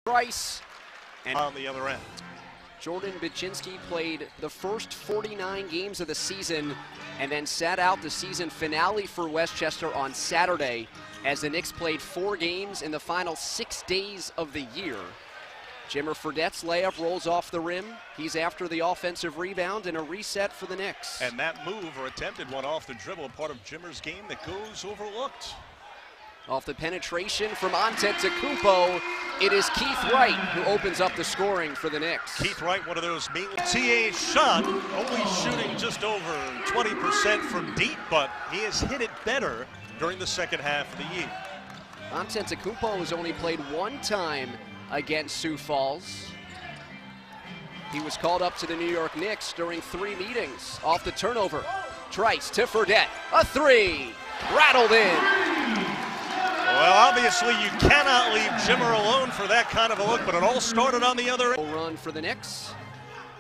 Price. And on the other end, Jordan Baczynski played the first 49 games of the season and then sat out the season finale for Westchester on Saturday as the Knicks played 4 games in the final 6 days of the year. Jimmer Fredette's layup rolls off the rim. He's after the offensive rebound and a reset for the Knicks. And that move, or attempted one off the dribble, part of Jimmer's game that goes overlooked. Off the penetration from Antetokounmpo, it is Keith Wright who opens up the scoring for the Knicks. Keith Wright, one of those mainly TA shot, only shooting just over 20% from deep, but he has hit it better during the second half of the year. Antetokounmpo has only played 1 time against Sioux Falls. He was called up to the New York Knicks during 3 meetings. Off the turnover, Trice to Fredette, a 3, rattled in. Well, obviously you cannot leave Jimmer alone for that kind of a look, but it all started on the other end. Run for the Knicks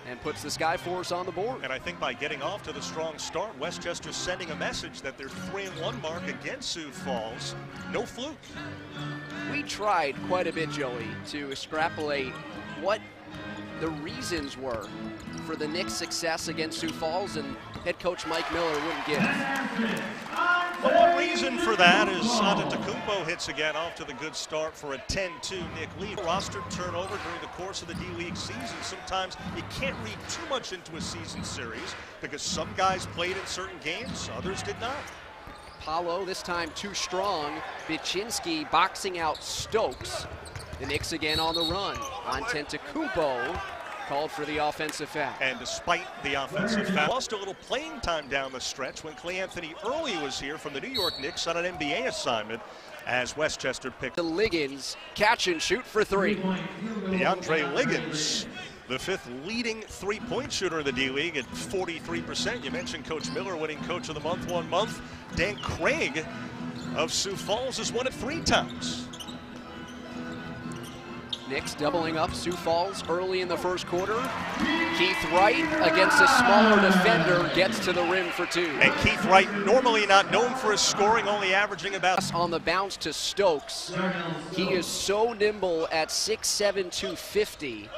and puts the Skyforce on the board. And I think by getting off to the strong start, Westchester's sending a message that their 3-1 mark against Sioux Falls, no fluke. We tried quite a bit, Joey, to extrapolate what the reasons were for the Knicks' success against Sioux Falls, and head coach Mike Miller wouldn't give. The one reason for that is Antetokounmpo hits again off to the good start for a 10-2 Nick lead. Roster turnover during the course of the D-League season. Sometimes you can't read too much into a season series because some guys played in certain games, others did not. Paulo, this time too strong. Baczynski boxing out Stokes. The Knicks again on the run. Antetokounmpo called for the offensive foul. And despite the offensive foul, lost a little playing time down the stretch when Clay Anthony Early was here from the New York Knicks on an NBA assignment as Westchester picked. The Liggins catch and shoot for 3. DeAndre Liggins, the 5th leading 3-point shooter in the D-League at 43%. You mentioned Coach Miller winning Coach of the Month 1 month. Dan Craig of Sioux Falls has won it 3 times. Knicks doubling up Sioux Falls early in the first quarter. Keith Wright against a smaller defender gets to the rim for 2. And Keith Wright, normally not known for his scoring, only averaging about... On the bounce to Stokes. He is so nimble at 6'7", 250.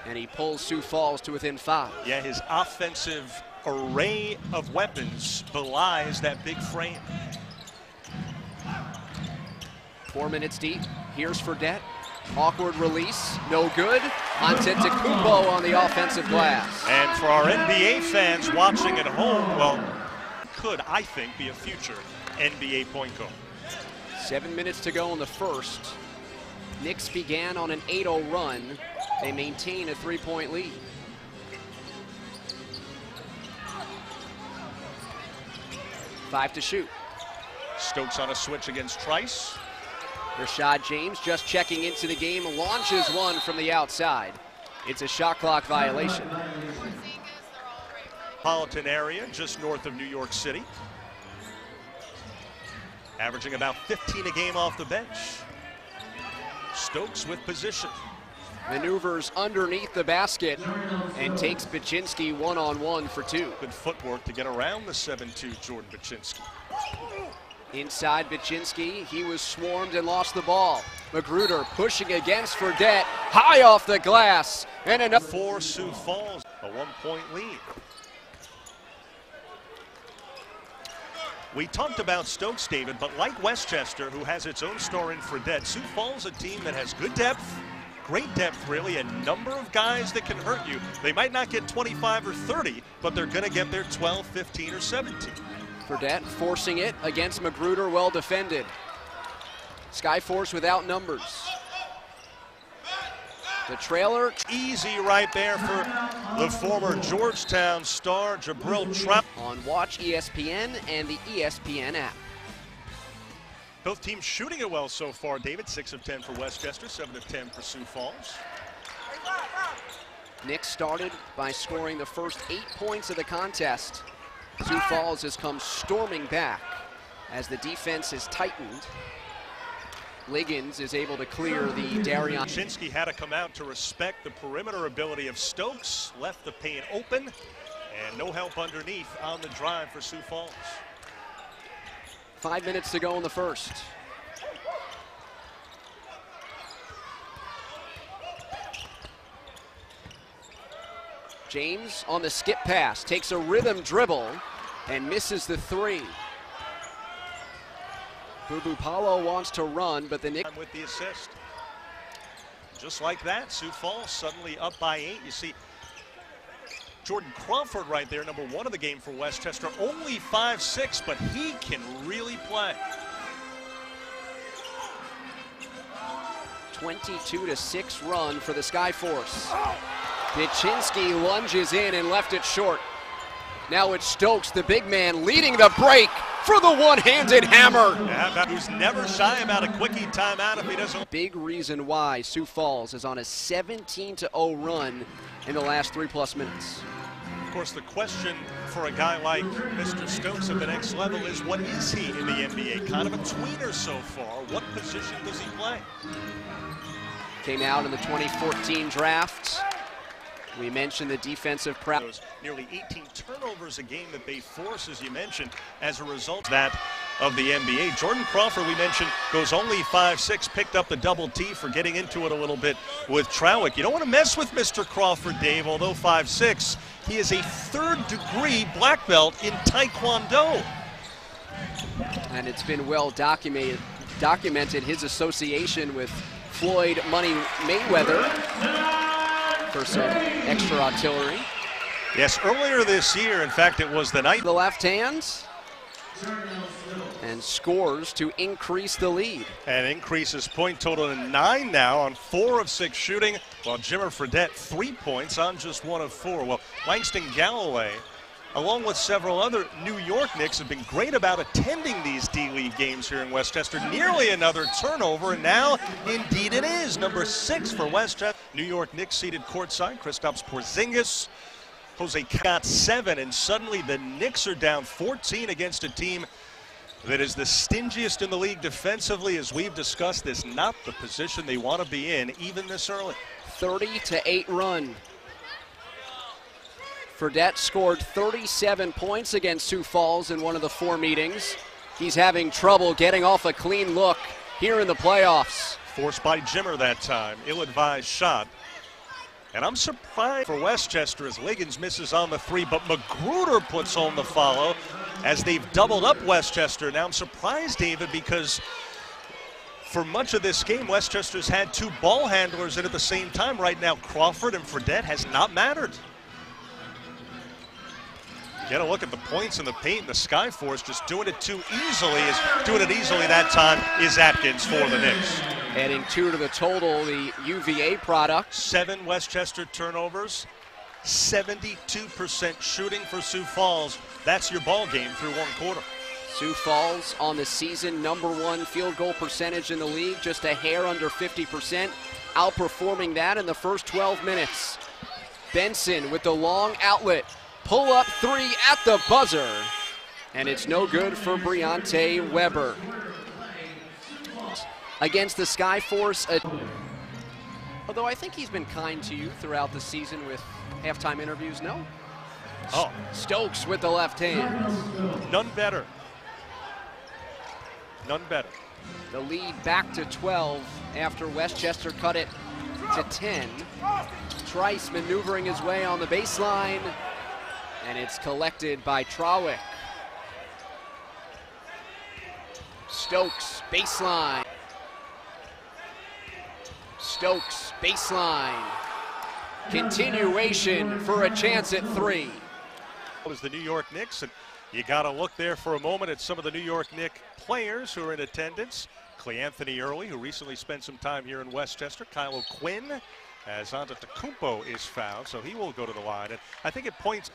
And he pulls Sioux Falls to within 5. Yeah, his offensive array of weapons belies that big frame. 4 minutes deep. Here's Fredette. Awkward release, no good. Antetokounmpo on the offensive glass. And for our NBA fans watching at home, well, could, I think, be a future NBA point guard. 7 minutes to go in the first. Knicks began on an 8-0 run. They maintain a 3-point lead. Five to shoot. Stokes on a switch against Trice. Rashad James just checking into the game, launches one from the outside. It's a shot clock violation. Metropolitan area just north of New York City. Averaging about 15 a game off the bench. Stokes with position. Maneuvers underneath the basket and takes Baczynski one-on-one for 2. Good footwork to get around the 7'2" Jordan Baczynski. Inside Baczynski, he was swarmed and lost the ball. Magruder pushing against Fredette, high off the glass, and another. For Sioux Falls, a 1-point lead. We talked about Stokes, David, but like Westchester, who has its own star in Fredette, Sioux Falls a team that has good depth, great depth really, a number of guys that can hurt you. They might not get 25 or 30, but they're gonna get their 12, 15, or 17. Fredette forcing it against Magruder, well defended. Skyforce without numbers. The trailer. Easy right there for the former Georgetown star, Jabril. On Watch ESPN and the ESPN app. Both teams shooting it well so far, David. 6 of 10 for Westchester, 7 of 10 for Sioux Falls. Knicks started by scoring the first 8 points of the contest. Sioux Falls has come storming back as the defense is tightened. Liggins is able to clear the Darion. Baczynski had to come out to respect the perimeter ability of Stokes, left the paint open, and no help underneath on the drive for Sioux Falls. 5 minutes to go in the first. James on the skip pass, takes a rhythm dribble and misses the three. Bubu Paulo wants to run, but the Knicks with the assist. Just like that, Sioux Falls suddenly up by 8. You see Jordan Crawford right there, number 1 of the game for Westchester, only 5'6", but he can really play. 22-6 run for the Skyforce. Bichinski lunges in and left it short. Now it's Stokes, the big man, leading the break for the one-handed hammer. Yeah, who's never shy about a quickie timeout if he doesn't. Big reason why Sioux Falls is on a 17-0 run in the last 3+ minutes. Of course, the question for a guy like Mr. Stokes at the next level is, what is he in the NBA? Kind of a tweener so far. What position does he play? Came out in the 2014 draft. We mentioned the defensive prowess. Nearly 18 turnovers a game that they force, as you mentioned, as a result of that of the NBA. Jordan Crawford, we mentioned, goes only 5'6", picked up the double T for getting into it a little bit with TRAWICK. You don't want to mess with Mr. Crawford, Dave, although 5'6". He is a 3rd-degree black belt in Taekwondo. And it's been well documented his association with Floyd Money Mayweather for some extra artillery. Yes, earlier this year, in fact, it was the night. The left hand and scores to increase the lead. And increases point total to 9 now on 4 of 6 shooting, while Jimmer Fredette 3 points on just 1 of 4. Well, Langston Galloway, along with several other New York Knicks, have been great about attending these D-League games here in Westchester. Nearly another turnover, and now indeed it is. Number 6 for Westchester. New York Knicks seated courtside. Kristaps Porzingis, Jose got 7, and suddenly the Knicks are down 14 against a team that is the stingiest in the league defensively. As we've discussed, this not the position they want to be in even this early. 30-8 run. Fredette scored 37 points against Sioux Falls in one of the 4 meetings. He's having trouble getting off a clean look here in the playoffs. Forced by Jimmer that time. Ill-advised shot. And I'm surprised for Westchester as Liggins misses on the 3, but Magruder puts on the follow as they've doubled up Westchester. Now I'm surprised, David, because for much of this game, Westchester's had 2 ball handlers in at the same time. Right now, Crawford and Fredette has not mattered. Get a look at the points in the paint, and the Skyforce just doing it too easily. Doing it easily that time is Atkins for the Knicks. Adding 2 to the total, the UVA product. 7 Westchester turnovers, 72% shooting for Sioux Falls. That's your ball game through 1 quarter. Sioux Falls on the season #1 field goal percentage in the league, just a hair under 50%, outperforming that in the first 12 minutes. Benson with the long outlet. Pull-up 3 at the buzzer, and it's no good for Briante Weber. Against the Skyforce, although I think he's been kind to you throughout the season with halftime interviews, no? Oh. Stokes with the left hand. None better. None better. The lead back to 12 after Westchester cut it to 10. Trice maneuvering his way on the baseline. And it's collected by TRAWICK. Stokes, baseline. Stokes, baseline. Continuation for a chance at 3. It was the New York Knicks, and you got to look there for a moment at some of the New York Knicks players who are in attendance. Cleanthony Early, who recently spent some time here in Westchester. Kylo Quinn, as Antetokounmpo is fouled, so he will go to the line. And I think it points.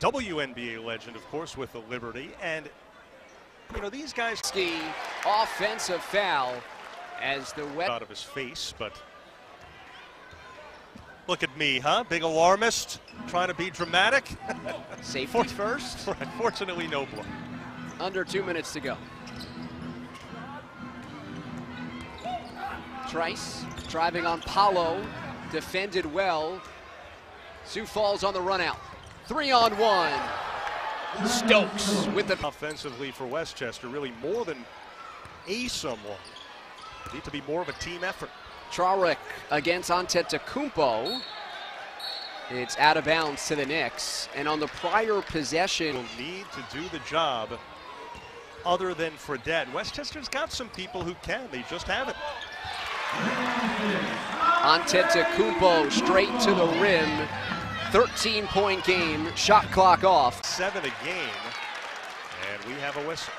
WNBA legend, of course, with the Liberty, and you know these guys. Offensive foul as the out of his face, but look at me, huh? Big alarmist, trying to be dramatic. Safety first. Right, fortunately, no blood. Under 2 minutes to go. Trice driving on Paulo, defended well. Sioux Falls on the run out. 3-on-1. Stokes with the offensively for Westchester, really more than someone. Need to be more of a team effort. TRAWICK against Antetokounmpo. It's out of bounds to the Knicks. And on the prior possession, will need to do the job other than Fredette. Westchester's got some people who can. They just haven't. Antetokounmpo straight to the rim. 13-point game. Shot clock off. 7 a game. And we have a whistle.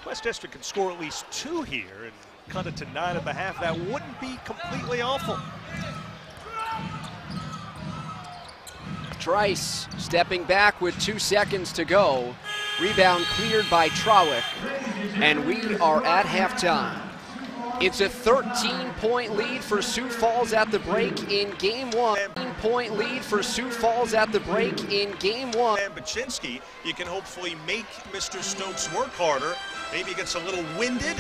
Westchester can score at least 2 here and cut it to 9 at the half. That wouldn't be completely awful. Trice stepping back with 2 seconds to go. Rebound cleared by TRAWICK. And we are at halftime. It's a 13-point lead for Sioux Falls at the break in game 1. 13-point lead for Sioux Falls at the break in game 1. And Baczynski, you can hopefully make Mr. Stokes work harder. Maybe he gets a little winded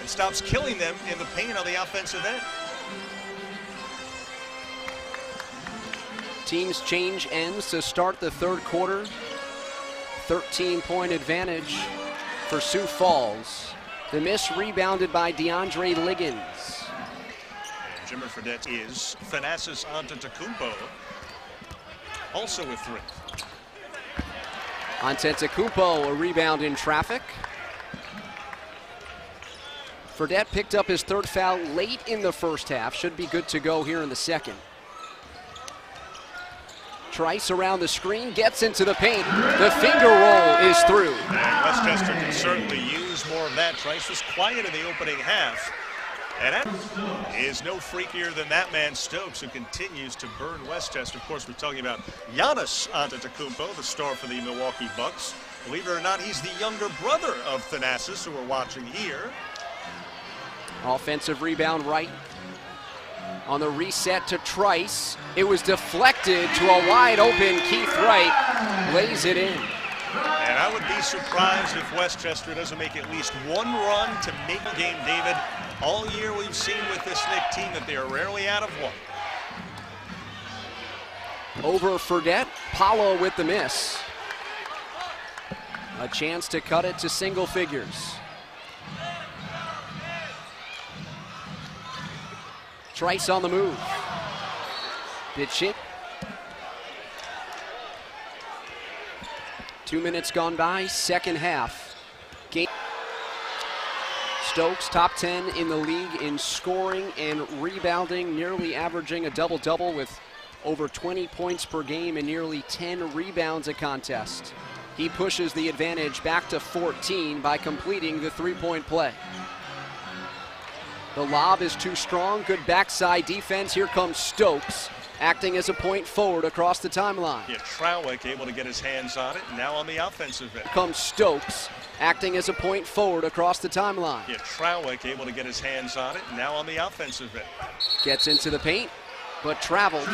and stops killing them in the paint on the offensive end. Teams change ends to start the third quarter. 13-point advantage for Sioux Falls. The miss rebounded by DeAndre Liggins. And Jimmer Fredette is Thanasis Antetokounmpo, also with 3. Antetokounmpo, a rebound in traffic. Fredette picked up his 3rd foul late in the first half. Should be good to go here in the second. Trice around the screen, gets into the paint. The finger roll is through. And Westchester can certainly use more of that. Trice was quiet in the opening half. And that is no freakier than that man Stokes, who continues to burn Westchester. Of course, we're talking about Giannis Antetokounmpo, the star for the Milwaukee Bucks. Believe it or not, he's the younger brother of Thanasis, who we're watching here. Offensive rebound right. On the reset to Trice, it was deflected to a wide open Keith Wright, lays it in. And I would be surprised if Westchester doesn't make at least 1 run to make a game, David. All year we've seen with this Knick team that they are rarely out of 1. Over Fredette, Paulo with the miss. A chance to cut it to single figures. Trice on the move. Bitchit. 2 minutes gone by, second half. Game. Stokes, top 10 in the league in scoring and rebounding, nearly averaging a double-double with over 20 points per game and nearly 10 rebounds a contest. He pushes the advantage back to 14 by completing the 3-point play. The lob is too strong, good backside defense. Here comes Stokes, acting as a point forward across the timeline. Yeah, TRAWICK able to get his hands on it, now on the offensive end. Here comes Stokes, acting as a point forward across the timeline. Yeah, TRAWICK able to get his hands on it, now on the offensive end. Gets into the paint, but traveled.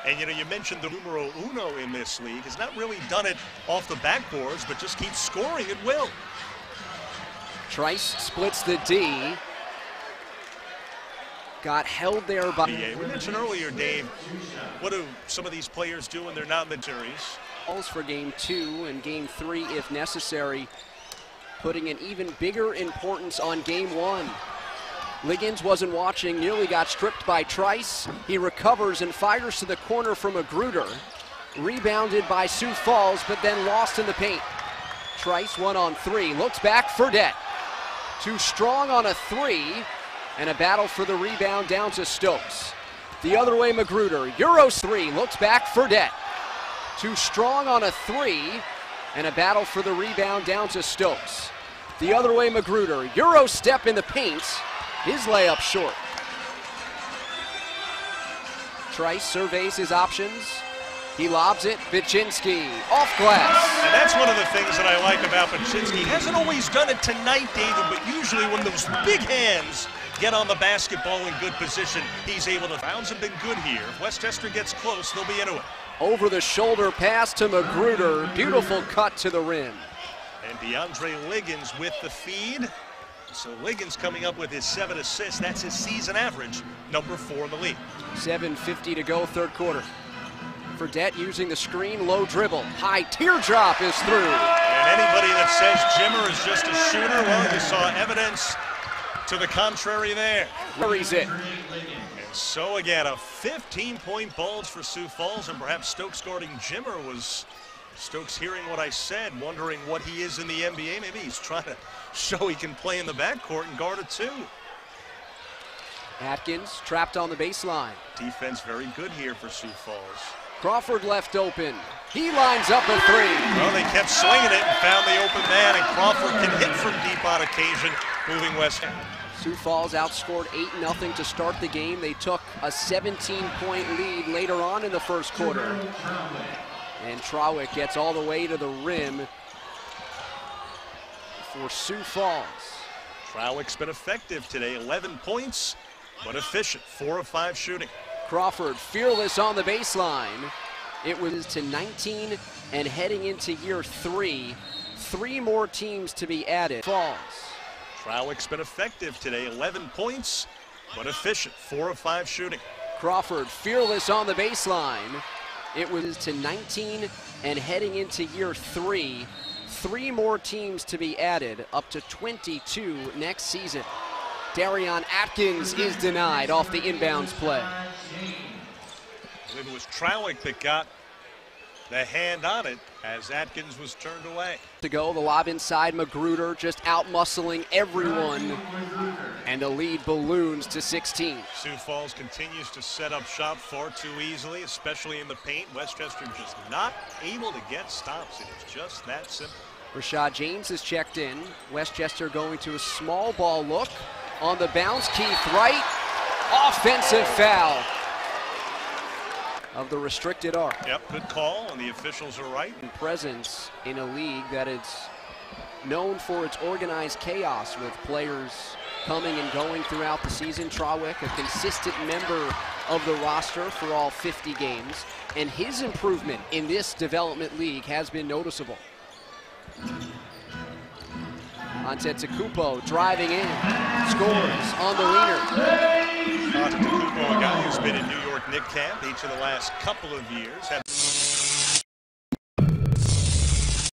And you know, you mentioned the numero uno in this league. Has not really done it off the backboards, but just keeps scoring at will. Trice splits the D. Got held there by... We mentioned earlier, Dave, what do some of these players do when they're not in the series? Calls for game 2 and game 3 if necessary, putting an even bigger importance on game 1. Liggins wasn't watching, nearly got stripped by Trice. He recovers and fires to the corner from Magruder. Rebounded by Sioux Falls, but then lost in the paint. Trice 1-on-3, looks back, Fredette. Too strong on a 3, and a battle for the rebound down to Stokes. The other way, Magruder, Euro 3, looks back, Fredette. Too strong on a 3, and a battle for the rebound down to Stokes. The other way, Magruder, Euro step in the paint, his layup short. Trice surveys his options. He lobs it, Baczynski, off glass. And that's one of the things that I like about Baczynski. He hasn't always done it tonight, David, but usually when those big hands get on the basketball in good position, he's able to. Rounds have been good here. If Westchester gets close, they'll be into it. Over the shoulder pass to Magruder, beautiful cut to the rim. And DeAndre Liggins with the feed. So Liggins coming up with his 7 assists. That's his season average, number 4 in the league. 7:50 to go, third quarter. Fredette using the screen, low dribble. High teardrop is through. And anybody that says Jimmer is just a shooter, well, you saw evidence to the contrary there. Buries it. And so again, a 15-point bulge for Sioux Falls, and perhaps Stokes guarding Jimmer was Stokes hearing what I said, wondering what he is in the NBA. Maybe he's trying to show he can play in the backcourt and guard it too. Atkins trapped on the baseline. Defense very good here for Sioux Falls. Crawford left open. He lines up a three. Well, they kept swinging it and found the open man, and Crawford can hit from deep on occasion, moving west. Sioux Falls outscored 8-0 to start the game. They took a 17-point lead later on in the first quarter. And TRAWICK gets all the way to the rim for Sioux Falls. TRAWICK's been effective today, 11 points, but efficient, 4 of 5 shooting. Crawford fearless on the baseline. It was to 19 and heading into year 3. 3 more teams to be added. Falls. TRAWICK's been effective today, 11 points, but efficient, 4 of 5 shooting. Crawford fearless on the baseline. It was to 19 and heading into year 3. 3 more teams to be added, up to 22 next season. Darion Atkins is denied off the inbounds play. I believe it was TRAWICK that got the hand on it as Atkins was turned away. To go, the lob inside, Magruder just out-muscling everyone, and the lead balloons to 16. Sioux Falls continues to set up shop far too easily, especially in the paint. Westchester just not able to get stops, and it's just that simple. Rashad James is checked in. Westchester going to a small ball look. On the bounce, Keith Wright, offensive foul of the restricted arc. Yep, good call, and the officials are right. Presence in a league that is known for its organized chaos with players coming and going throughout the season. TRAWICK, a consistent member of the roster for all 50 games, and his improvement in this development league has been noticeable. Antetokounmpo driving in, scores on the wiener. Antetokounmpo, a guy who's been in New York Knick camp each of the last couple of years, had